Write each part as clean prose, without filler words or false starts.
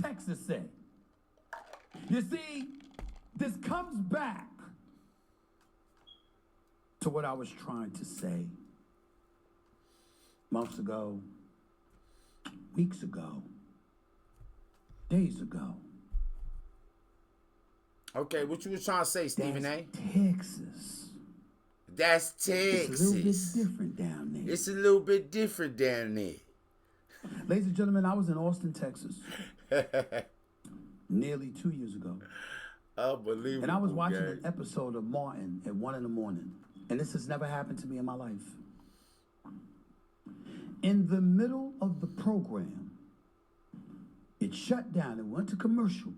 Texas say? You see, this comes back to what I was trying to say months ago, weeks ago, days ago. Okay, what you was trying to say, Stephen A? Texas. That's Texas. It's a little bit different down there. It's a little bit different down there. Ladies and gentlemen, I was in Austin, Texas, nearly 2 years ago. Unbelievable. And I was watching an episode of Martin at 1 in the morning. And this has never happened to me in my life. In the middle of the program, it shut down. It went to commercial.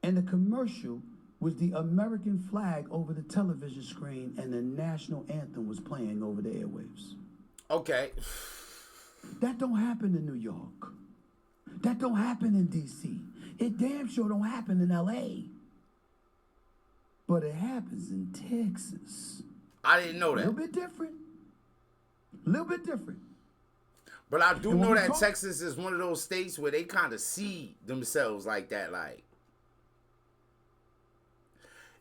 And the commercial was the American flag over the television screen, and the national anthem was playing over the airwaves. Okay. That don't happen in New York. That don't happen in D.C. It damn sure don't happen in L.A. But it happens in Texas. I didn't know that. A little bit different. A little bit different. But I do know that Texas is one of those states where they kind of see themselves like that. Like,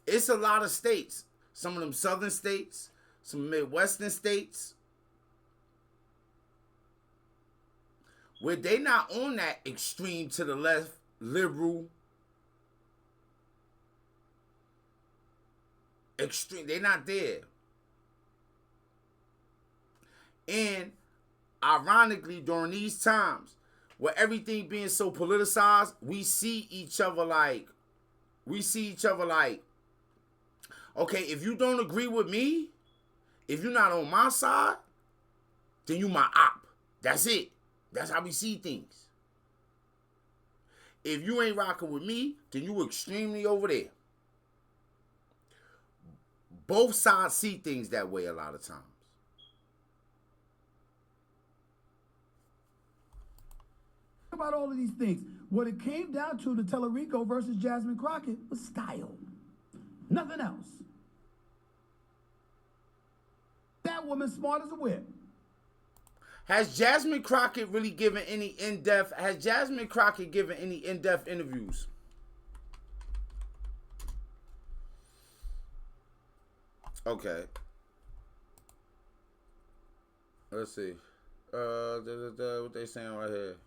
it's a lot of states. Some of them southern states, some Midwestern states, where they not on that extreme to the left, liberal, extreme. They not there. And ironically, during these times, where everything being so politicized, we see each other like, okay, if you don't agree with me, if you're not on my side, then you my op. That's it. That's how we see things. If you ain't rocking with me, then you extremely over there. Both sides see things that way a lot of times. About all of these things. What it came down to Tellerico versus Jasmine Crockett was style. Nothing else. That woman smart as a whip. Has Jasmine Crockett really given any in-depth? Has Jasmine Crockett given any in-depth interviews? Okay. Let's see. What they saying right here?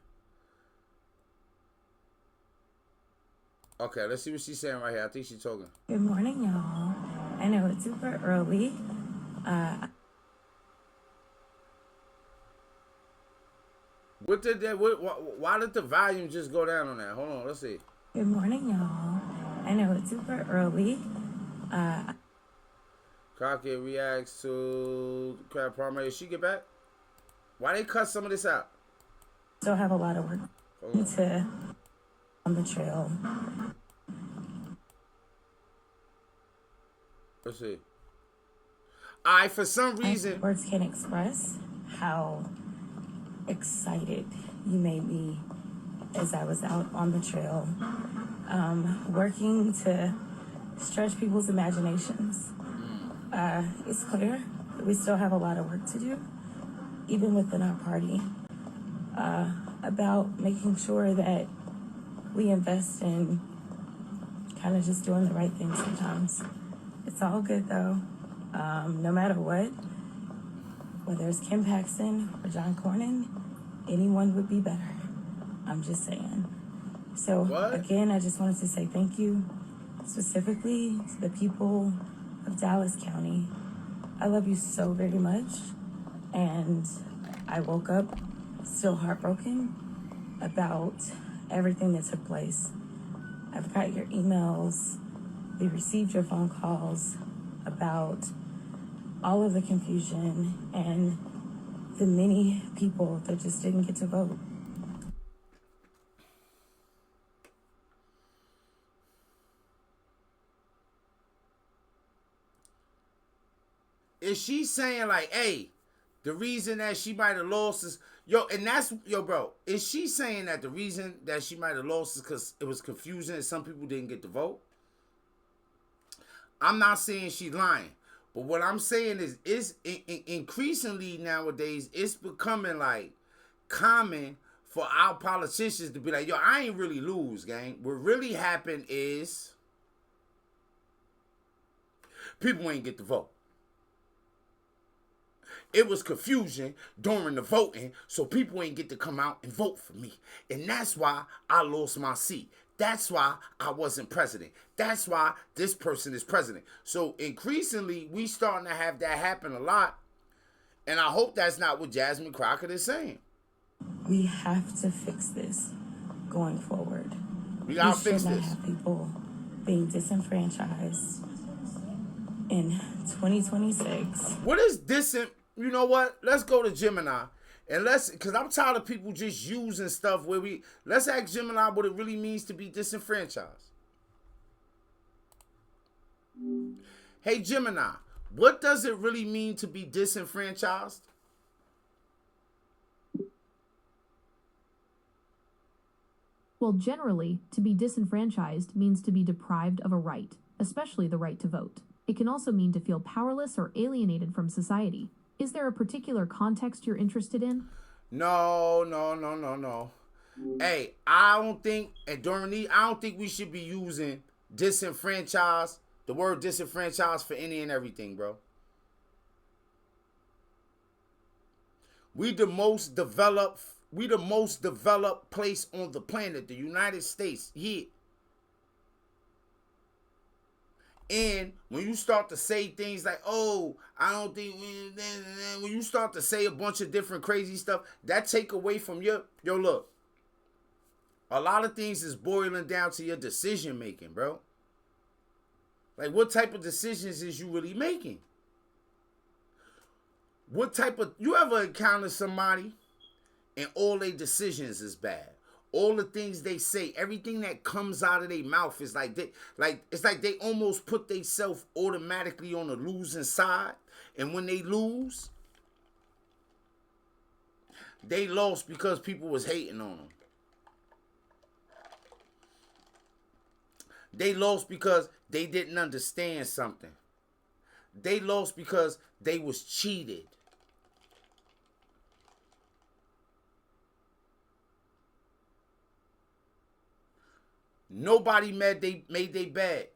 Okay, let's see what she's saying right here. I think she's talking. Good morning, y'all. I know it's super early. Why did the volume just go down on that? Hold on, let's see. Good morning, y'all. I know it's super early. Crockett reacts to crab primary. Did she get back? Why they cut some of this out? Still have a lot of work to on the trail. Let's see. For some reason, words can't express how excited you made me as I was out on the trail, working to stretch people's imaginations. It's clear that we still have a lot of work to do, even within our party, about making sure that we invest in kind of just doing the right thing sometimes. It's all good though. No matter what, whether it's Kim Paxton or John Cornyn, anyone would be better. I'm just saying. So again, I just wanted to say thank you specifically to the people of Dallas County. I love you so very much. And I woke up still heartbroken about everything that took place. I've got your emails. We received your phone calls about all of the confusion and the many people that just didn't get to vote. Is she saying like, hey, the reason that she might have lost is, bro, is she saying that the reason that she might have lost is because it was confusing and some people didn't get to vote? I'm not saying she's lying. But what I'm saying is, it's increasingly nowadays, it's becoming like common for our politicians to be like, yo, I ain't really lose, gang. What really happened is people ain't get to vote. It was confusion during the voting, so people ain't get to come out and vote for me. And that's why I lost my seat. That's why I wasn't president. That's why this person is president. So increasingly, we starting to have that happen a lot. And I hope that's not what Jasmine Crockett is saying. We have to fix this going forward. We gotta fix should not this. have people being disenfranchised in 2026. What is you know what? Let's go to Gemini. And because I'm tired of people just using stuff let's ask Gemini what it really means to be disenfranchised. Hey, Gemini, what does it really mean to be disenfranchised? Well, generally, to be disenfranchised means to be deprived of a right, especially the right to vote. It can also mean to feel powerless or alienated from society. Is there a particular context you're interested in? No. Hey, I don't think we should be using disenfranchised, the word disenfranchised for any and everything, bro. We the most developed place on the planet, the United States. Yeah. And when you start to say things like, oh, I don't think, when you start to say a bunch of different crazy stuff, that take away from look, a lot of things is boiling down to your decision making, bro. Like, what type of decisions is you really making? You ever encounter somebody and all their decisions is bad? All the things they say, everything that comes out of their mouth is it's like they almost put themselves automatically on the losing side. And when they lose, they lost because people was hating on them. They lost because they didn't understand something. They lost because they was cheated. Nobody made they bed.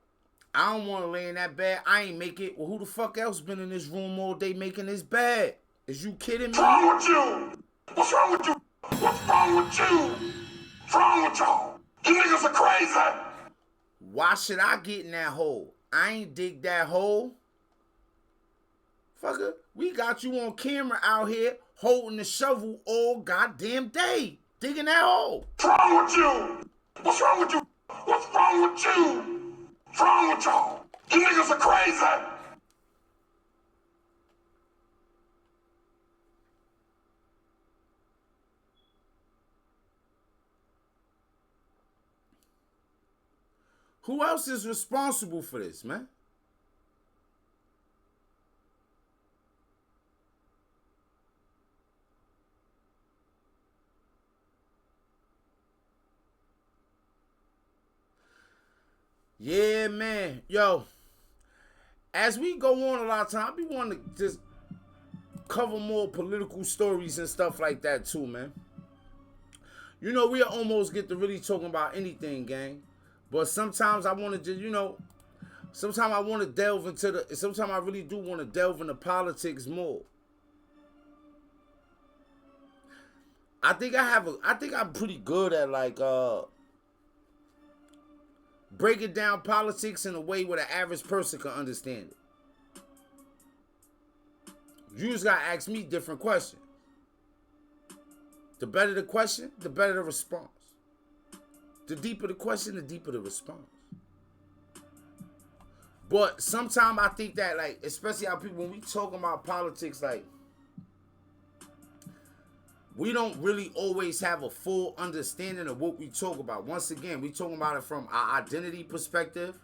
I don't want to lay in that bed. I ain't make it. Well, who the fuck else been in this room all day making this bed? Is you kidding me? What's wrong with you? What's wrong with you? What's wrong with you? What's wrong with y'all? You niggas are crazy. Why should I get in that hole? I ain't dig that hole. Fucker, we got you on camera out here holding the shovel all goddamn day, digging that hole. What's wrong with you? What's wrong with you? What's wrong with you? What's wrong with y'all? You niggas are crazy. Who else is responsible for this, man? Yeah, man. Yo, as we go on a lot of time, I be wanting to just cover more political stories and stuff like that too, man. You know, we almost get to really talking about anything, gang. But sometimes I want to just, sometimes I want to delve into sometimes I really do want to delve into politics more. I think I'm pretty good at breaking down politics in a way where the average person can understand it. You just gotta ask me different questions. The better the question, the better the response. The deeper the question, the deeper the response. But sometimes I think that, especially how people, when we talking about politics, we don't really always have a full understanding of what we talk about. Once again, we talking about it from our identity perspective.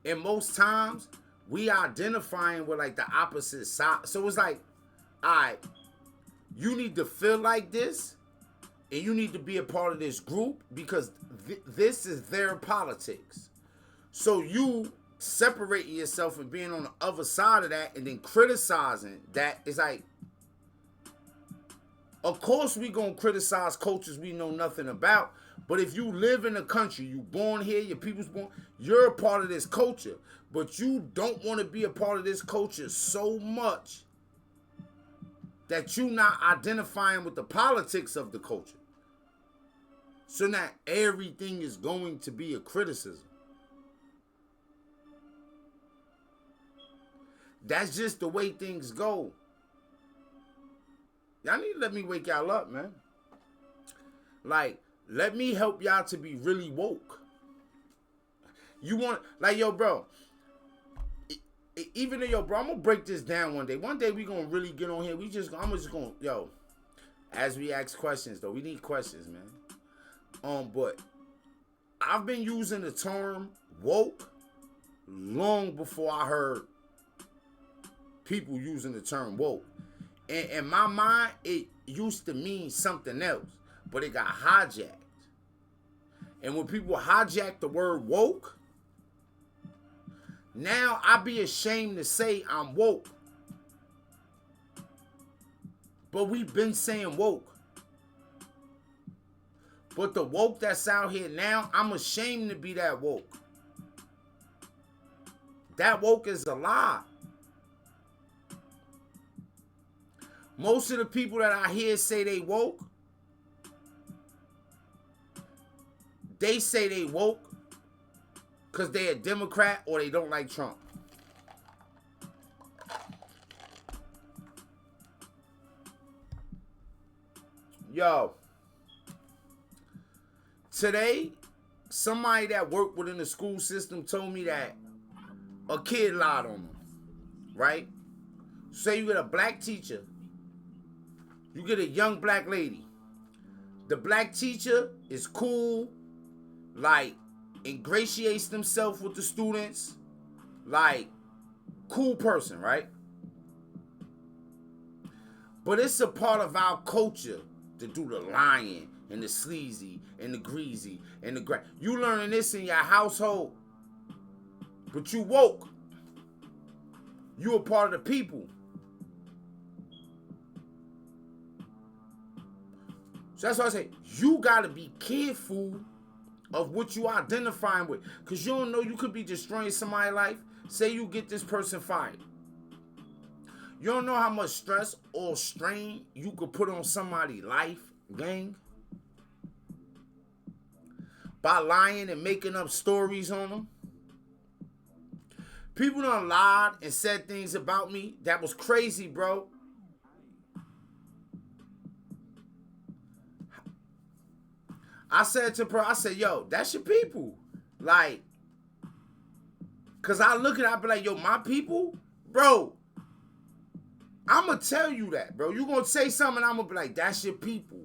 And most times, we identifying with the opposite side. So it's all right, you need to feel like this, and you need to be a part of this group because this is their politics. So you separating yourself and being on the other side of that and then criticizing that is Of course we gonna criticize cultures we know nothing about. But if you live in a country, you born here, your people's born, you're a part of this culture. But you don't want to be a part of this culture so much that you're not identifying with the politics of the culture. So now everything is going to be a criticism. That's just the way things go. Y'all need to let me wake y'all up, man. Like, let me help y'all to be really woke. You want, like, yo, bro. Even though, yo, bro, I'm gonna break this down one day. One day we gonna really get on here. I'm just gonna, yo, as we ask questions, though, we need questions, man. But I've been using the term woke long before I heard people using the term woke. And in my mind, it used to mean something else, but it got hijacked. And when people hijack the word woke, now I be ashamed to say I'm woke. But we've been saying woke. But the woke that's out here now, I'm ashamed to be that woke. That woke is a lie. Most of the people that I hear say they woke, they say they woke because they're a Democrat or they don't like Trump. Yo, today, somebody that worked within the school system told me that a kid lied on them, right? Say you get a black teacher, you get a young black lady. The black teacher is cool, like, ingratiates themselves with the students, like, cool person, right? But it's a part of our culture to do the lying and the sleazy and the greasy and the you learning this in your household, but you woke. You a part of the people. So that's why I say you gotta be careful of what you identifying with, because you don't know, you could be destroying somebody's life. Say you get this person fired. You don't know how much stress or strain you could put on somebody's life, gang, by lying and making up stories on them. People done lied and said things about me that was crazy, bro. I said to her, I said, yo, that's your people. Like, because I look at it, I be like, yo, my people? Bro, I'm going to tell you that, bro. You going to say something, I'm going to be like, that's your people.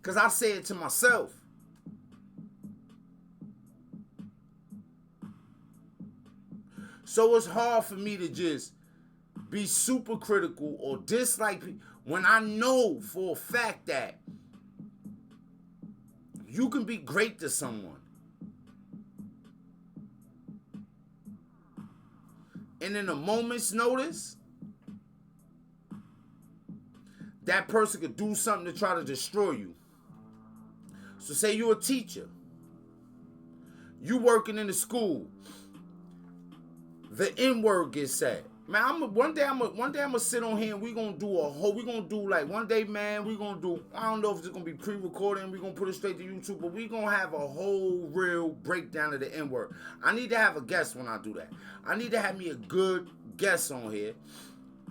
Because I say it to myself. So it's hard for me to just be super critical or dislike people when I know for a fact that you can be great to someone. And in a moment's notice, that person could do something to try to destroy you. So say you're a teacher. You working in the school. The N-word gets said. Man, one day I'm gonna sit on here and we gonna do like one day, man, we gonna do, I don't know if it's gonna be pre-recorded and we gonna put it straight to YouTube, but we gonna have a whole real breakdown of the N-word. I need to have a guest when I do that. I need to have me a good guest on here.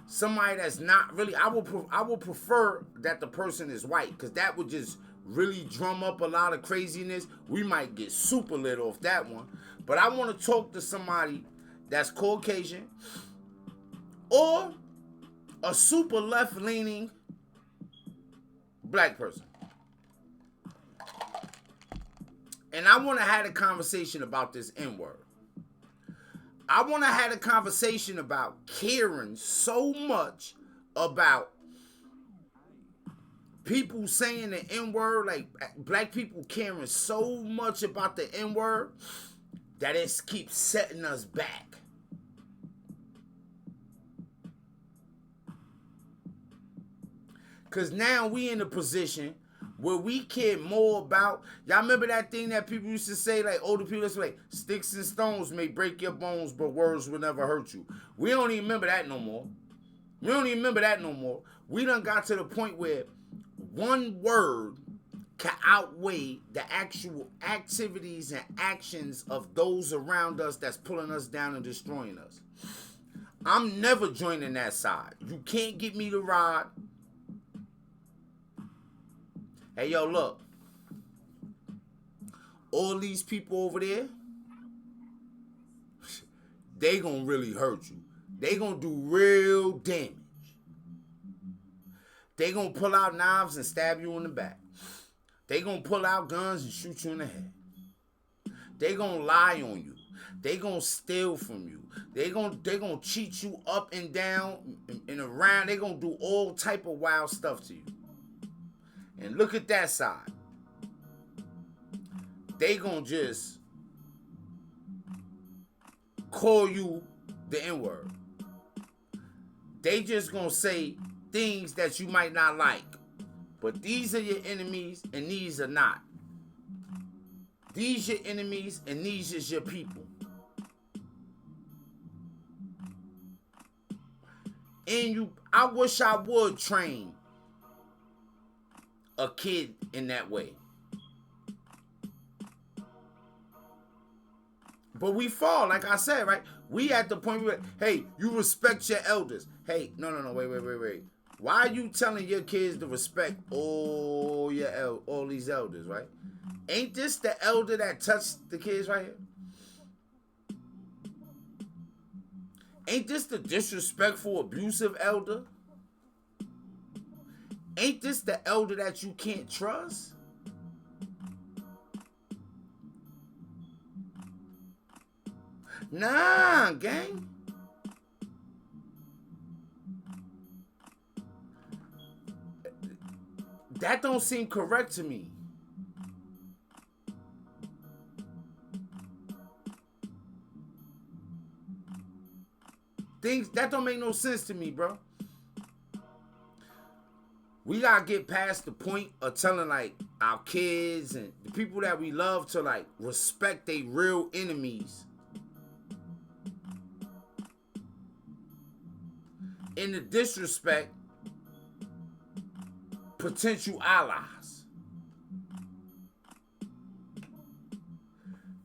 Somebody that's not really, I will prefer that the person is white, because that would just really drum up a lot of craziness. We might get super lit off that one. But I want to talk to somebody that's Caucasian, or a super left-leaning black person. And I want to have a conversation about this N-word. I want to have a conversation about caring so much about people saying the N-word, like black people caring so much about the N-word that it keeps setting us back. Because now we in a position where we care more about, y'all remember that thing that people used to say, like older people used to say, like, sticks and stones may break your bones, but words will never hurt you. We don't even remember that no more. We don't even remember that no more. We done got to the point where one word can outweigh the actual activities and actions of those around us that's pulling us down and destroying us. I'm never joining that side. You can't get me to ride. Hey, yo, look. All these people over there, they gonna really hurt you. They gonna do real damage. They gonna pull out knives and stab you in the back. They gonna pull out guns and shoot you in the head. They gonna lie on you. They gonna steal from you. They gonna cheat you up and down and around. They gonna do all type of wild stuff to you. And look at that side. They gonna just call you the N-word. They just gonna say things that you might not like. But these are your enemies and these are not. These your enemies and these is your people. And I wish I would train a kid in that way. But we fall, like I said, right? We at the point where, hey, you respect your elders. Hey, no, wait. Why are you telling your kids to respect all these elders, right? Ain't this the elder that touched the kids right here? Ain't this the disrespectful, abusive elder? Ain't this the elder that you can't trust? Nah, gang. That don't seem correct to me. Things that don't make no sense to me, bro. We gotta get past the point of telling like our kids and the people that we love to like respect their real enemies. And to disrespect potential allies.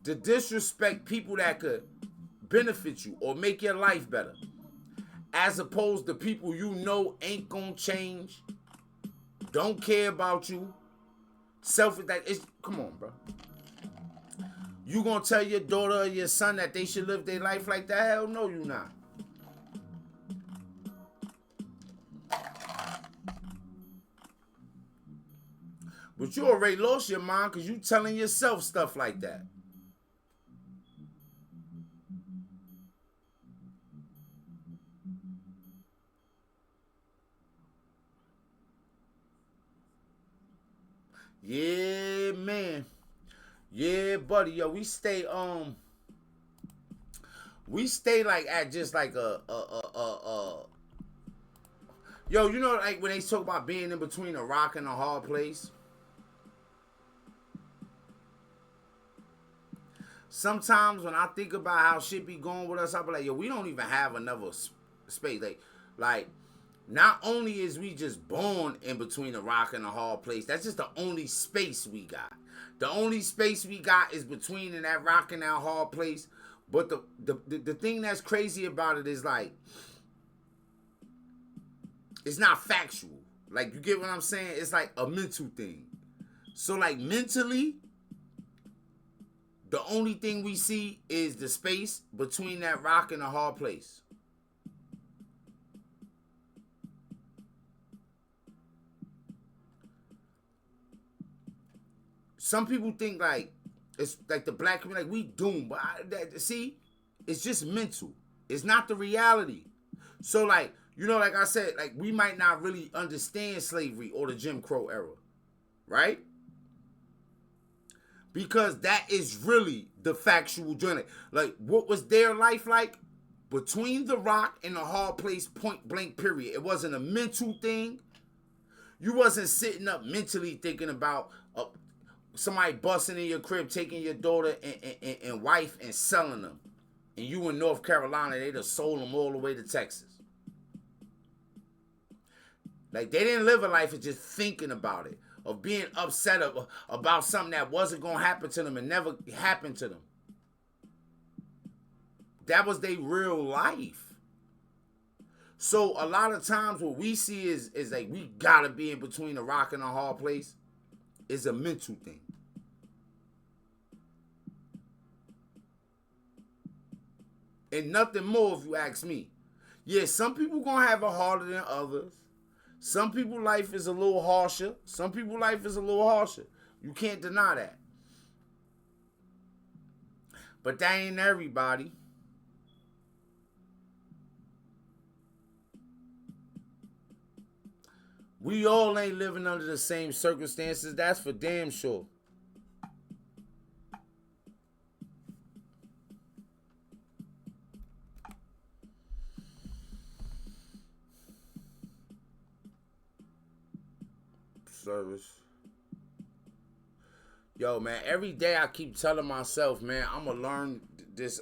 To disrespect people that could benefit you or make your life better. As opposed to people you know ain't gonna change, don't care about you, selfish. Come on, bro. You gonna tell your daughter or your son that they should live their life like that? Hell no, you not. But you already lost your mind because you telling yourself stuff like that. Yeah, man. Yeah, buddy. Yo, we stay like at just like yo, you know, like when they talk about being in between a rock and a hard place. Sometimes when I think about how shit be going with us, I be like, yo, we don't even have another space. Like, not only is we just born in between a rock and a hard place, that's just the only space we got. The only space we got is between in that rock and that hard place. But the thing that's crazy about it is like, it's not factual. Like, you get what I'm saying? It's like a mental thing. So like mentally, the only thing we see is the space between that rock and a hard place. Some people think like it's like the black community, like we doomed, but see, it's just mental. It's not the reality. So like, you know, like I said, like we might not really understand slavery or the Jim Crow era, right? Because that is really the factual journey. Like, what was their life like? Between the rock and the hard place, point blank, period. It wasn't a mental thing. You wasn't sitting up mentally thinking about somebody busting in your crib, taking your daughter and wife and selling them. And you in North Carolina, they just sold them all the way to Texas. Like, they didn't live a life of just thinking about it, of being upset about something that wasn't going to happen to them and never happened to them. That was their real life. So a lot of times what we see is like we got to be in between a rock and a hard place. It's a mental thing. And nothing more if you ask me. Yeah, some people going to have it harder than others. Some people's life is a little harsher. Some people's life is a little harsher. You can't deny that. But that ain't everybody. We all ain't living under the same circumstances. That's for damn sure. Service. Yo, man, every day I keep telling myself, man, I'm gonna learn this